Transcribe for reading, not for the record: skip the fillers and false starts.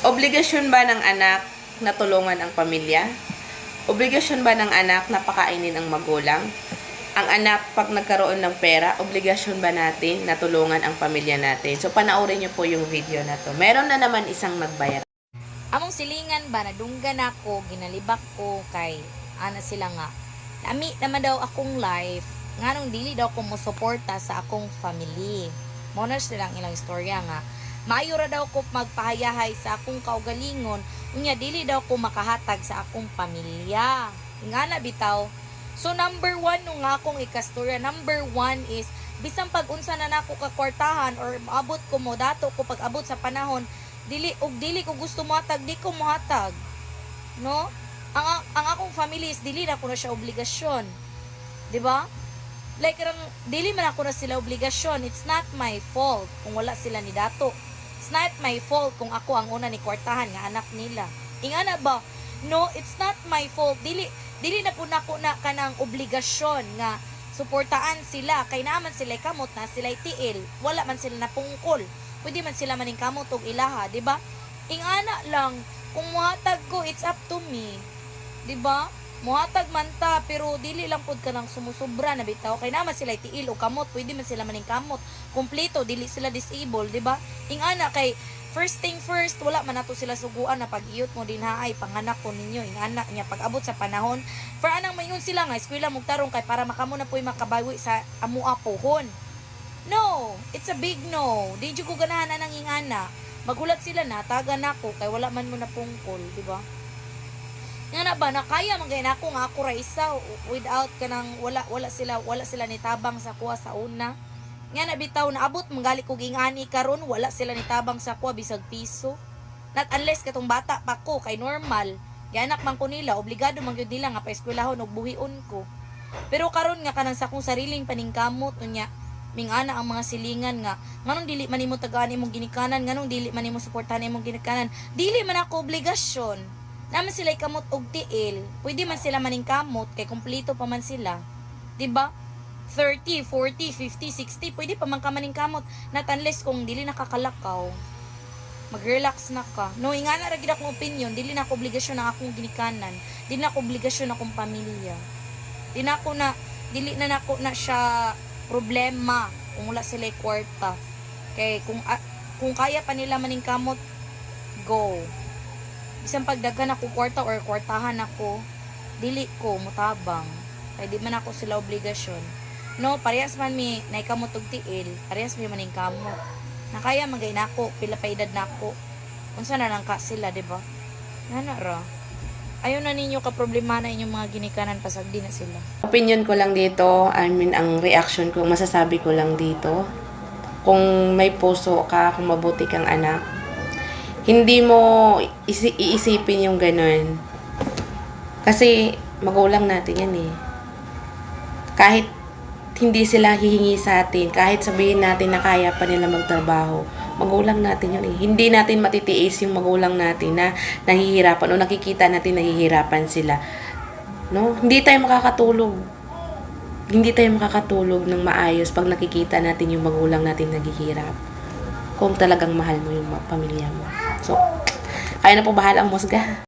Obligasyon ba ng anak na tulungan ang pamilya? Obligasyon ba ng anak na pakainin ang magulang? Ang anak, pag nagkaroon ng pera, obligasyon ba natin na tulungan ang pamilya natin? So, panoorin niyo po yung video na to. Meron na naman isang nagbayad. Among silingan ba, nadunggan ako, ginalibak ko kay ana sila nga. Nami naman daw akong life, nganong dili daw ko mosuporta sa akong family. Muna silang ilang istorya nga. Maayo ra daw ko magpahayahay sa akong kaugalingon, unya dili daw ko makahatag sa akong pamilya. Ingana bitaw. So number 1 nung nga akong ikastorya, number 1 is bisang pag-unsa na nako kakwartahan or maabot ko mo dato ko pag-abot sa panahon, dili ko gusto mo hatag, di ko mohatag. No? Ang akong family is dili na ko na siya obligasyon. 'Di ba? Like dili man ako na sila obligasyon. It's not my fault kung wala sila ni dato. It's not my fault kung ako ang una ni kwartahan nga anak nila. Ingana ba? No, it's not my fault. Dili na po nako na kanang obligasyon nga suportaan sila kay naman sila kamot na sila tiil. Wala man sila napungkol. Pwede man sila maning kamot og ilaha, di ba? Ingana lang kung muhatag ko, it's up to me. Di ba? Muhatag man ta, pero dili lang pud ka nang sumusubra na bitaw. Kay naman sila tiil o kamot, pwede man sila maning kamot. Kompleto, dili sila disabled, di ba? Ingana kay first thing first, wala man nato sila suguan na pag-iyot mo din ha ay panganak ko ninyo. Ingana niya pag-abot sa panahon. For anang mayon sila nga eskwela mugtarong kay para makamo na po'y makabawi sa amua pohon. No, it's a big no. Di ko ganahan na nang ingana. Magulat sila na taga nako kay wala man mo na pungkol, di ba? Nga na ba, nakaya magay na ako nga ako ra isa without kanang wala sila nitabang sa kuha sa una. Nga na bitaw na abot manggali kog ingani karon wala sila nitabang sa kuha bisag piso. Not unless katong bata pa ko kay normal, ganak man ko nila obligado man gyud nila nga paeskwelahon og buhion ko. Pero karon nga kanang sa akong sariling paningkamot unya mingana ang mga silingan nga nganong dili man nimo tagaan imong ginikanan, nganong dili man nimo suportahan imong ginikanan, dili man ako obligasyon. Naman sila kamot og tiil, pwede man sila maning kamot kay kumpleto pa man sila. 'Di ba? 30, 40, 50, 60, pwede pa man ka maning kamot. Not unless kung dili nakakalakaw, mag-relax na ka. No, ingana ra gid akong opinion, dili na ako obligasyon ang akong ginikanan, dili na ako obligasyon akong pamilya. Dili na nako na siya problema kung wala sila kwarta. Kay kung kaya pa nila maning kamot, go. Isang pagdagan ako kwarta or kwartahan ako, dili ko mutabang. Kay di man ako sila obligasyon. No, parehas man mi naikamot og tiil, parehas mi maning kamot. Nakaya magay nako, pila pa edad nako. Unsa na lang ka sila, di ba? Nana ra. Ayaw na ninyo ka problema na inyong mga ginikanan pasagdi na sila. Opinion ko lang dito, ang reaction ko, masasabi ko lang dito. Kung may puso ka, kung mabuti kang anak, hindi mo iisipin yung ganun. Kasi magulang natin yan eh. Kahit hindi sila hihingi sa atin, kahit sabihin natin na kaya pa nila magtrabaho, magulang natin yun eh. Hindi natin matitiis yung magulang natin na nahihirapan o nakikita natin nahihirapan sila. No? Hindi tayo makakatulog. Hindi tayo makakatulog ng maayos pag nakikita natin yung magulang natin naghihirap. Kung talagang mahal mo yung pamilya mo. So, kaya na po bahala ang musga.